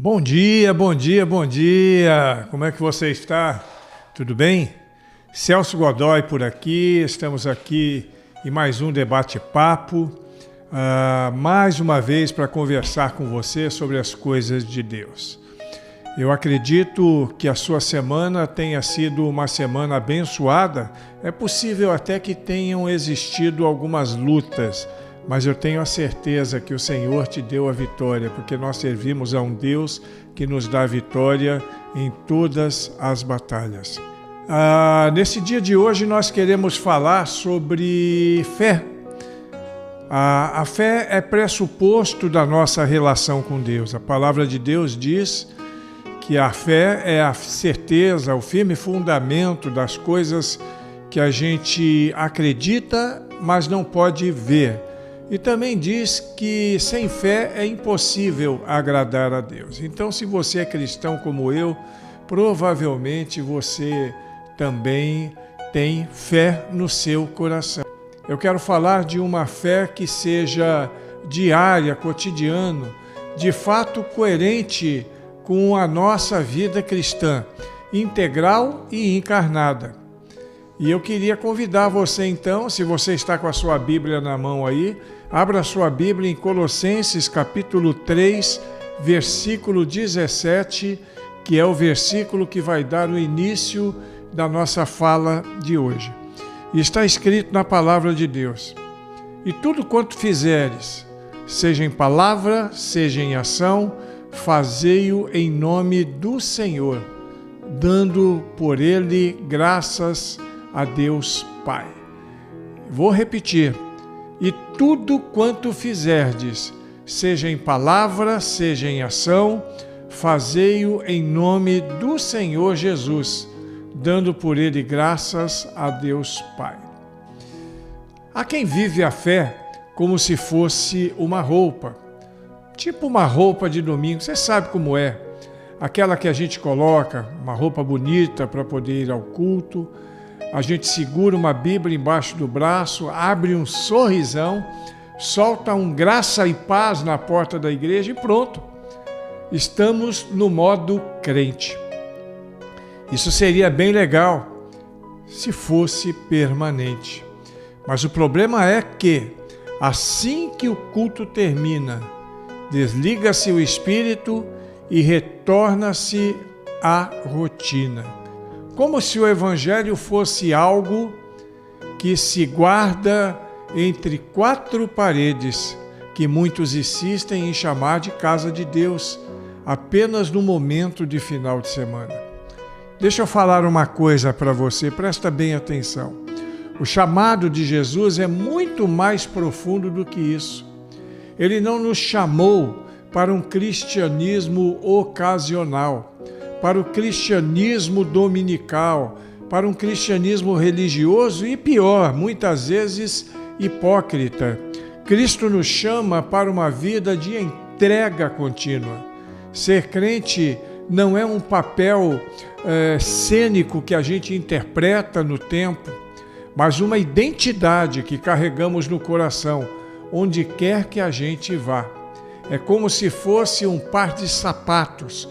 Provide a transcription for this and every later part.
Bom dia, bom dia, bom dia! Como é que você está? Tudo bem? Celso Godoy por aqui, estamos aqui em mais um debate-papo, mais uma vez para conversar com você sobre as coisas de Deus. Eu acredito que a sua semana tenha sido uma semana abençoada. É possível até que tenham existido algumas lutas, mas eu tenho a certeza que o Senhor te deu a vitória, porque nós servimos a um Deus que nos dá vitória em todas as batalhas. Nesse dia de hoje nós queremos falar sobre fé. A fé é pressuposto da nossa relação com Deus. A palavra de Deus diz que a fé é a certeza, o firme fundamento das coisas que a gente acredita, mas não pode ver. E também diz que sem fé é impossível agradar a Deus. Então, se você é cristão como eu, provavelmente você também tem fé no seu coração. Eu quero falar de uma fé que seja diária, cotidiana, de fato coerente com a nossa vida cristã, integral e encarnada. E eu queria convidar você então, se você está com a sua Bíblia na mão aí, abra a sua Bíblia em Colossenses capítulo 3, versículo 17, que é o versículo que vai dar o início da nossa fala de hoje. E está escrito na palavra de Deus: e tudo quanto fizeres, seja em palavra, seja em ação, fazei-o em nome do Senhor, dando por ele graças a Deus Pai. Vou repetir: e tudo quanto fizerdes, seja em palavra, seja em ação, fazei-o em nome do Senhor Jesus, dando por ele graças a Deus Pai. Há quem vive a fé como se fosse uma roupa, tipo uma roupa de domingo, você sabe como é, aquela que a gente coloca, uma roupa bonita para poder ir ao culto, a gente segura uma Bíblia embaixo do braço, abre um sorrisão, solta um graça e paz na porta da igreja e pronto, estamos no modo crente. Isso seria bem legal se fosse permanente. Mas o problema é que, assim que o culto termina, desliga-se o espírito e retorna-se à rotina. Como se o Evangelho fosse algo que se guarda entre quatro paredes, que muitos insistem em chamar de casa de Deus, apenas no momento de final de semana. Deixa eu falar uma coisa para você, presta bem atenção. O chamado de Jesus é muito mais profundo do que isso. Ele não nos chamou para um cristianismo ocasional, para o cristianismo dominical, para um cristianismo religioso e pior, muitas vezes hipócrita. Cristo nos chama para uma vida de entrega contínua. Ser crente não é um papel cênico que a gente interpreta no tempo, mas uma identidade que carregamos no coração, onde quer que a gente vá. É como se fosse um par de sapatos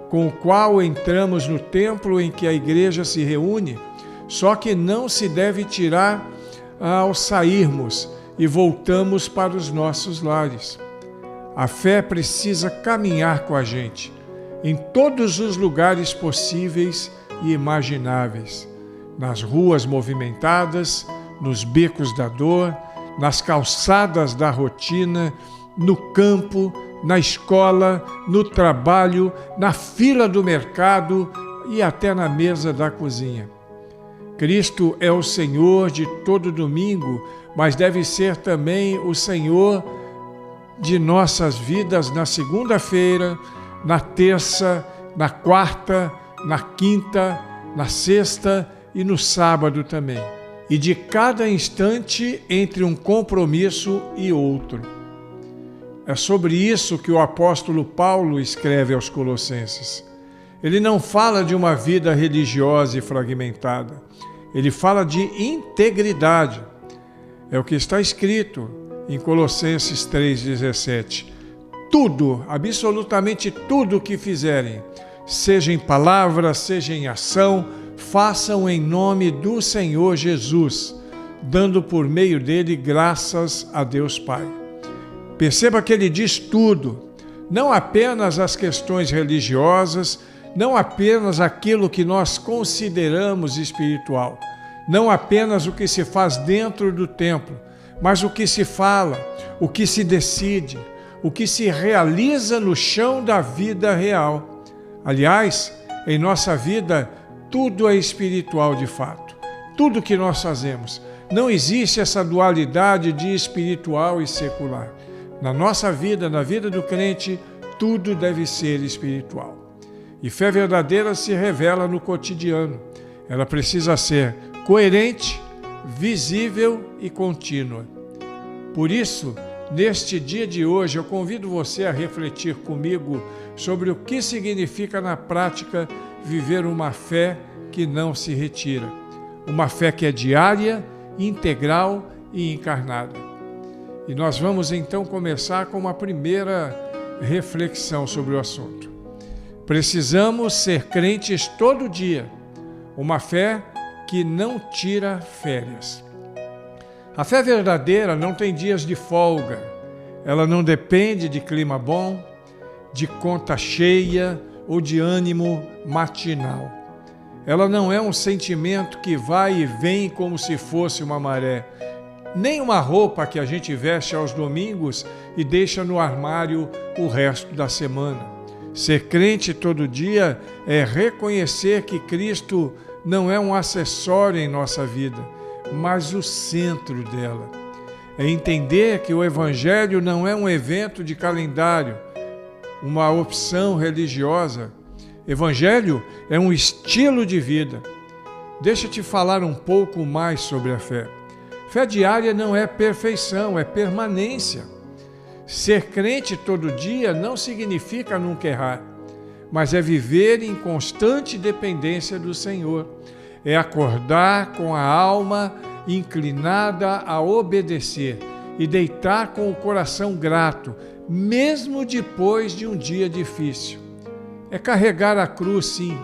com o qual entramos no templo em que a igreja se reúne, só que não se deve tirar ao sairmos e voltamos para os nossos lares. A fé precisa caminhar com a gente em todos os lugares possíveis e imagináveis, nas ruas movimentadas, nos becos da dor, nas calçadas da rotina, no campo, na escola, no trabalho, na fila do mercado e até na mesa da cozinha. Cristo é o Senhor de todo domingo, mas deve ser também o Senhor de nossas vidas na segunda-feira, na terça, na quarta, na quinta, na sexta e no sábado também. E de cada instante entre um compromisso e outro. É sobre isso que o apóstolo Paulo escreve aos Colossenses. Ele não fala de uma vida religiosa e fragmentada. Ele fala de integridade. É o que está escrito em Colossenses 3,17. tudo, absolutamente tudo que fizerem, seja em palavra, seja em ação, façam em nome do Senhor Jesus, dando por meio dele graças a Deus Pai. Perceba que ele diz tudo, não apenas as questões religiosas, não apenas aquilo que nós consideramos espiritual, não apenas o que se faz dentro do templo, mas o que se fala, o que se decide, o que se realiza no chão da vida real. Aliás, em nossa vida, tudo é espiritual de fato. Tudo que nós fazemos. Não existe essa dualidade de espiritual e secular. Na nossa vida, na vida do crente, tudo deve ser espiritual. E fé verdadeira se revela no cotidiano. Ela precisa ser coerente, visível e contínua. Por isso, neste dia de hoje, eu convido você a refletir comigo sobre o que significa na prática viver uma fé que não se retira. Uma fé que é diária, integral e encarnada. E nós vamos então começar com uma primeira reflexão sobre o assunto. Precisamos ser crentes todo dia. Uma fé que não tira férias. A fé verdadeira não tem dias de folga. Ela não depende de clima bom, de conta cheia ou de ânimo matinal. Ela não é um sentimento que vai e vem como se fosse uma maré, nem uma roupa que a gente veste aos domingos e deixa no armário o resto da semana. Ser crente todo dia é reconhecer que Cristo não é um acessório em nossa vida, mas o centro dela. É entender que o Evangelho não é um evento de calendário, uma opção religiosa. Evangelho é um estilo de vida. Deixa eu te falar um pouco mais sobre a fé. Fé diária não é perfeição, é permanência. Ser crente todo dia não significa nunca errar, mas é viver em constante dependência do Senhor. É acordar com a alma inclinada a obedecer e deitar com o coração grato, mesmo depois de um dia difícil. É carregar a cruz, sim,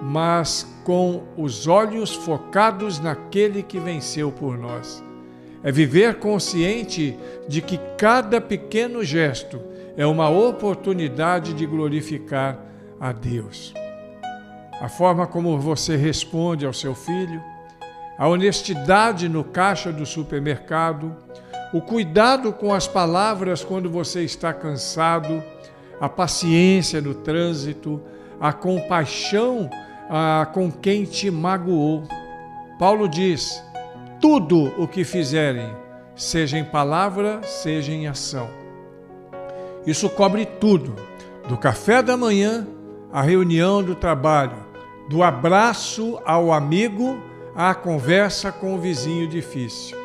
mas com os olhos focados naquele que venceu por nós. É viver consciente de que cada pequeno gesto é uma oportunidade de glorificar a Deus. A forma como você responde ao seu filho, a honestidade no caixa do supermercado, o cuidado com as palavras quando você está cansado, a paciência no trânsito, a compaixão com quem te magoou. Paulo diz: tudo o que fizerem, seja em palavra, seja em ação. Isso cobre tudo, do café da manhã à reunião do trabalho, do abraço ao amigo à conversa com o vizinho difícil.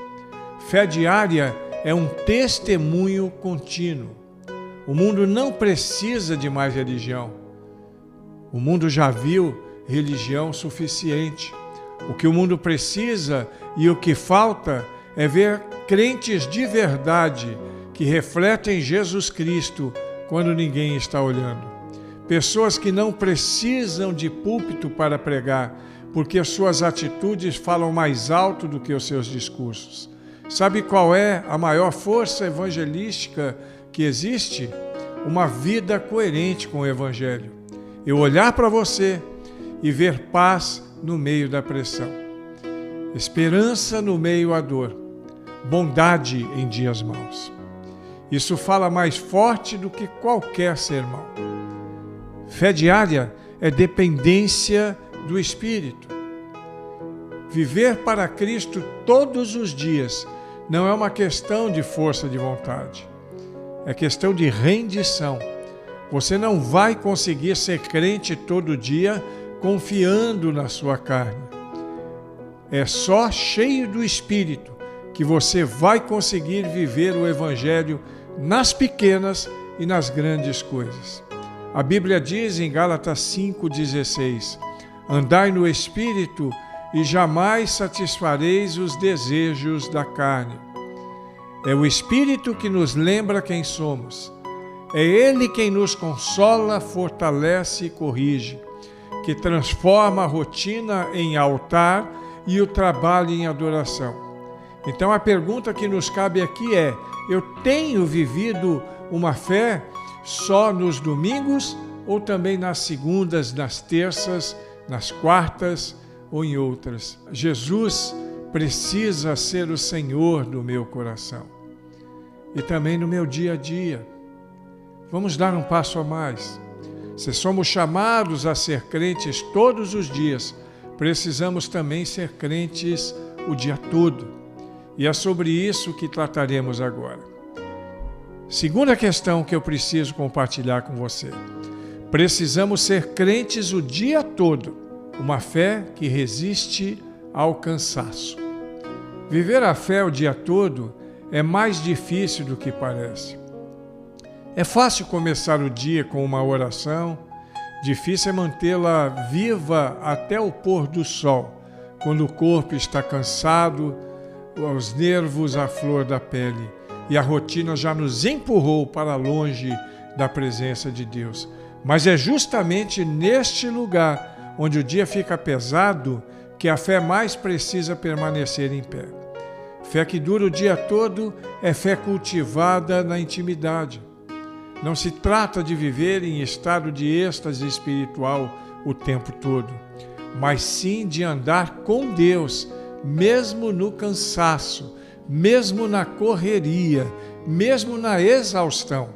Fé diária é um testemunho contínuo. O mundo não precisa de mais religião. O mundo já viu religião suficiente. O que o mundo precisa e o que falta é ver crentes de verdade que refletem Jesus Cristo quando ninguém está olhando. Pessoas que não precisam de púlpito para pregar, porque suas atitudes falam mais alto do que os seus discursos. Sabe qual é a maior força evangelística que existe? Uma vida coerente com o Evangelho. Eu olhar para você e ver paz no meio da pressão, esperança no meio à dor, bondade em dias maus. Isso fala mais forte do que qualquer sermão. Fé diária é dependência do Espírito. Viver para Cristo todos os dias não é uma questão de força de vontade, é questão de rendição. Você não vai conseguir ser crente todo dia confiando na sua carne. É só cheio do Espírito que você vai conseguir viver o Evangelho nas pequenas e nas grandes coisas. A Bíblia diz em Gálatas 5,16: andai no Espírito e jamais satisfareis os desejos da carne. É o Espírito que nos lembra quem somos. É Ele quem nos consola, fortalece e corrige, que transforma a rotina em altar e o trabalho em adoração. Então a pergunta que nos cabe aqui é: eu tenho vivido uma fé só nos domingos ou também nas segundas, nas terças, nas quartas ou em outras? Jesus precisa ser o Senhor do meu coração e também no meu dia a dia. Vamos dar um passo a mais. Se somos chamados a ser crentes todos os dias, precisamos também ser crentes o dia todo. E é sobre isso que trataremos agora. Segunda questão que eu preciso compartilhar com você. Precisamos ser crentes o dia todo, uma fé que resiste ao cansaço. Viver a fé o dia todo é mais difícil do que parece. É fácil começar o dia com uma oração, difícil é mantê-la viva até o pôr do sol, quando o corpo está cansado, os nervos à flor da pele e a rotina já nos empurrou para longe da presença de Deus. Mas é justamente neste lugar onde o dia fica pesado que a fé mais precisa permanecer em pé. Fé que dura o dia todo é fé cultivada na intimidade. Não se trata de viver em estado de êxtase espiritual o tempo todo, mas sim de andar com Deus, mesmo no cansaço, mesmo na correria, mesmo na exaustão.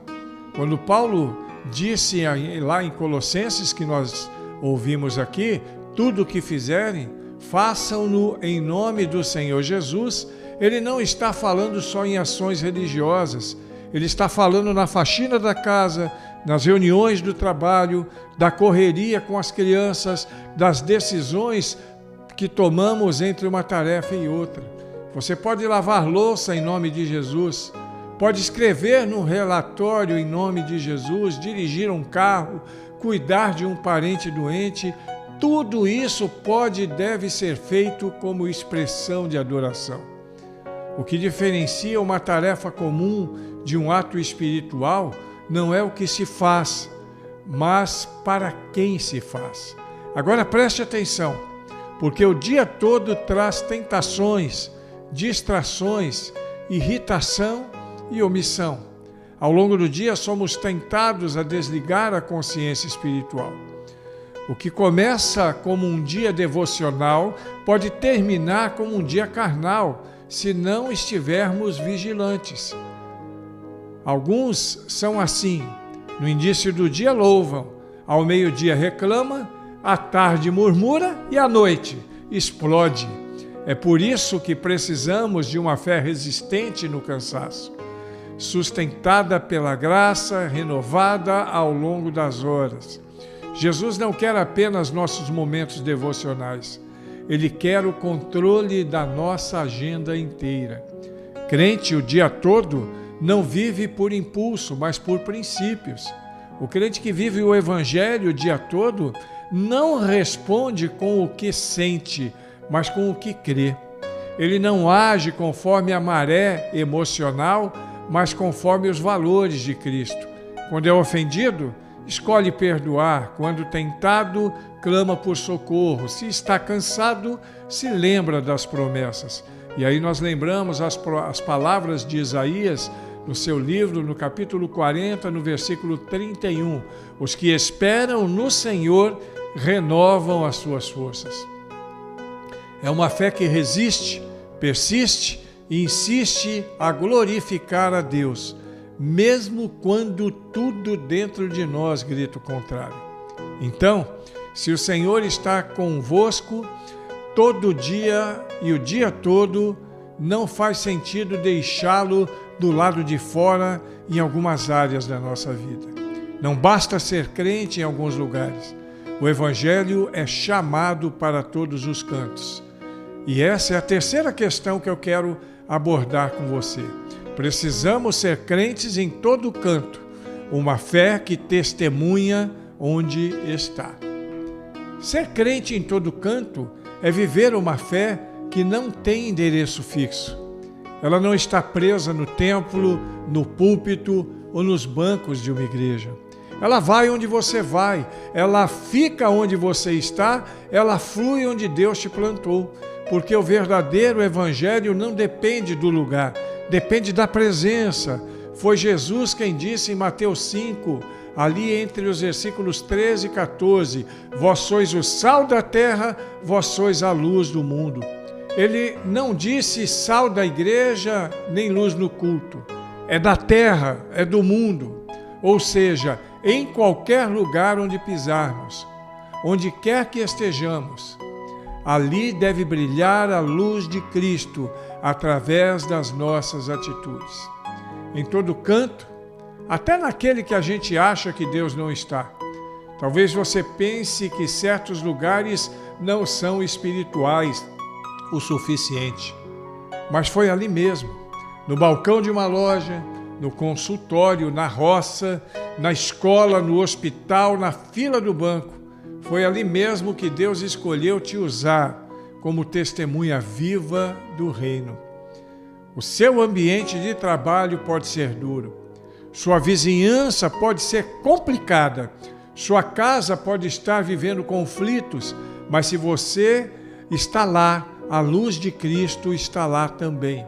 Quando Paulo disse lá em Colossenses, que nós ouvimos aqui, tudo o que fizerem, façam-no em nome do Senhor Jesus, ele não está falando só em ações religiosas, ele está falando na faxina da casa, nas reuniões do trabalho, da correria com as crianças, das decisões que tomamos entre uma tarefa e outra. Você pode lavar louça em nome de Jesus, pode escrever num relatório em nome de Jesus, dirigir um carro, cuidar de um parente doente. Tudo isso pode e deve ser feito como expressão de adoração. O que diferencia uma tarefa comum de um ato espiritual não é o que se faz, mas para quem se faz. Agora preste atenção, porque o dia todo traz tentações, distrações, irritação e omissão. Ao longo do dia somos tentados a desligar a consciência espiritual. O que começa como um dia devocional pode terminar como um dia carnal, se não estivermos vigilantes. Alguns são assim: no início do dia louvam, ao meio-dia reclama, à tarde murmura e à noite explode. É por isso que precisamos de uma fé resistente no cansaço, sustentada pela graça, renovada ao longo das horas. Jesus não quer apenas nossos momentos devocionais, Ele quer o controle da nossa agenda inteira. Crente o dia todo não vive por impulso, mas por princípios. O crente que vive o Evangelho o dia todo não responde com o que sente, mas com o que crê. Ele não age conforme a maré emocional, mas conforme os valores de Cristo. Quando é ofendido, escolhe perdoar. Quando tentado, clama por socorro. Se está cansado, se lembra das promessas. E aí nós lembramos as palavras de Isaías, no seu livro, no capítulo 40, no versículo 31. Os que esperam no Senhor renovam as suas forças. É uma fé que resiste, persiste e insiste a glorificar a Deus, mesmo quando tudo dentro de nós grita o contrário. Então, se o Senhor está convosco todo dia e o dia todo, não faz sentido deixá-lo do lado de fora em algumas áreas da nossa vida. Não basta ser crente em alguns lugares. O Evangelho é chamado para todos os cantos. E essa é a terceira questão que eu quero abordar com você. Precisamos ser crentes em todo canto, uma fé que testemunha onde está. Ser crente em todo canto é viver uma fé que não tem endereço fixo. Ela não está presa no templo, no púlpito ou nos bancos de uma igreja. Ela vai onde você vai, ela fica onde você está, ela flui onde Deus te plantou. Porque o verdadeiro evangelho não depende do lugar, depende da presença. Foi Jesus quem disse em Mateus 5, ali entre os versículos 13 e 14, vós sois o sal da terra, vós sois a luz do mundo. Ele não disse sal da igreja, nem luz no culto. É da terra, é do mundo. Ou seja, em qualquer lugar onde pisarmos, onde quer que estejamos, ali deve brilhar a luz de Cristo através das nossas atitudes. Em todo canto, até naquele que a gente acha que Deus não está. Talvez você pense que certos lugares não são espirituais o suficiente. Mas foi ali mesmo, no balcão de uma loja, no consultório, na roça, na escola, no hospital, na fila do banco. Foi ali mesmo que Deus escolheu te usar como testemunha viva do reino. O seu ambiente de trabalho pode ser duro. Sua vizinhança pode ser complicada. Sua casa pode estar vivendo conflitos, mas se você está lá, a luz de Cristo está lá também.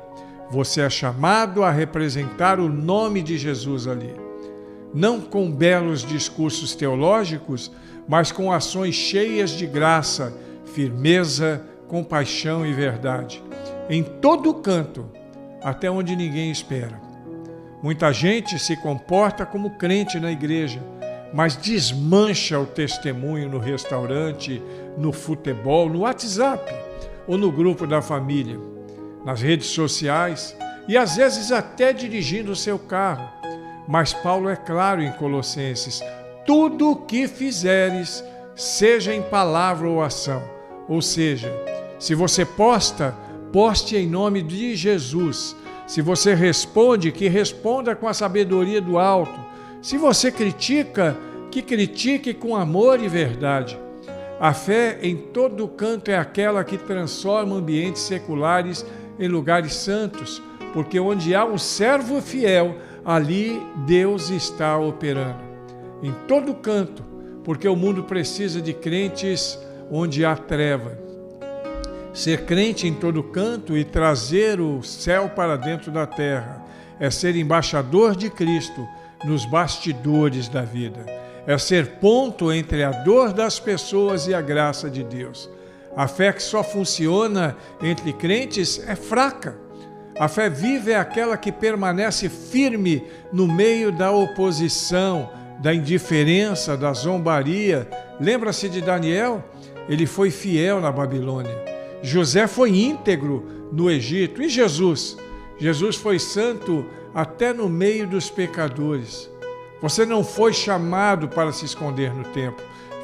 Você é chamado a representar o nome de Jesus ali. Não com belos discursos teológicos, mas com ações cheias de graça, firmeza, compaixão e verdade. Em todo canto, até onde ninguém espera. Muita gente se comporta como crente na igreja, mas desmancha o testemunho no restaurante, no futebol, no WhatsApp ou no grupo da família, nas redes sociais e às vezes até dirigindo o seu carro. Mas Paulo é claro em Colossenses: tudo o que fizeres, seja em palavra ou ação. Ou seja, se você poste em nome de Jesus. Se você responde, que responda com a sabedoria do alto. Se você critica, que critique com amor e verdade. A fé em todo canto é aquela que transforma ambientes seculares em lugares santos, porque onde há um servo fiel, ali Deus está operando. Em todo canto, porque o mundo precisa de crentes onde há treva. Ser crente em todo canto e trazer o céu para dentro da terra é ser embaixador de Cristo nos bastidores da vida. É ser ponto entre a dor das pessoas e a graça de Deus. A fé que só funciona entre crentes é fraca. A fé viva é aquela que permanece firme no meio da oposição, da indiferença, da zombaria. Lembra-se de Daniel? Ele foi fiel na Babilônia. José foi íntegro no Egito. E Jesus? Jesus foi santo até no meio dos pecadores. Você não foi chamado para se esconder no templo.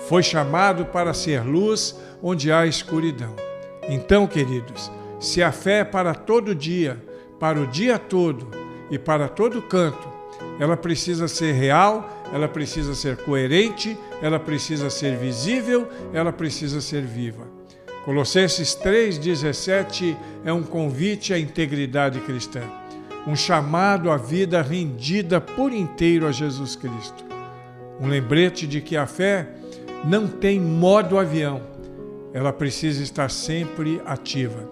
Foi chamado para ser luz onde há escuridão. Então, queridos, se a fé é para todo dia, para o dia todo e para todo canto, ela precisa ser real, ela precisa ser coerente, ela precisa ser visível, ela precisa ser viva. Colossenses 3,17 é um convite à integridade cristã, um chamado à vida rendida por inteiro a Jesus Cristo. Um lembrete de que a fé não tem modo avião, ela precisa estar sempre ativa.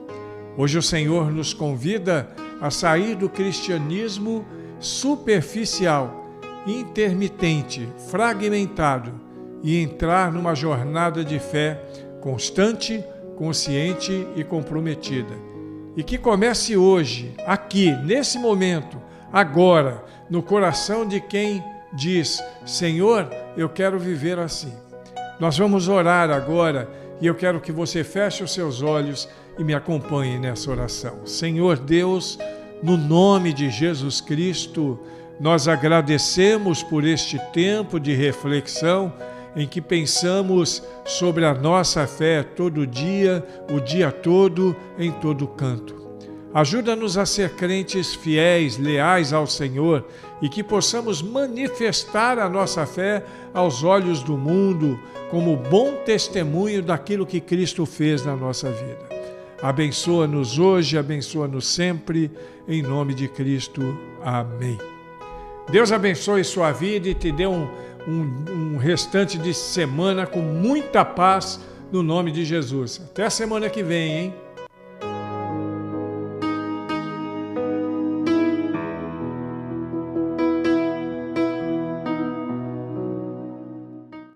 Hoje o Senhor nos convida a sair do cristianismo superficial, intermitente, fragmentado e entrar numa jornada de fé constante, consciente e comprometida. E que comece hoje, aqui, nesse momento, agora, no coração de quem diz: Senhor, eu quero viver assim. Nós vamos orar agora e eu quero que você feche os seus olhos e me acompanhe nessa oração. Senhor Deus, no nome de Jesus Cristo, nós agradecemos por este tempo de reflexão em que pensamos sobre a nossa fé todo dia, o dia todo, em todo canto. Ajuda-nos a ser crentes fiéis, leais ao Senhor e que possamos manifestar a nossa fé aos olhos do mundo como bom testemunho daquilo que Cristo fez na nossa vida. Abençoa-nos hoje, abençoa-nos sempre, em nome de Cristo. Amém. Deus abençoe sua vida e te dê um restante de semana com muita paz no nome de Jesus. Até a semana que vem, hein?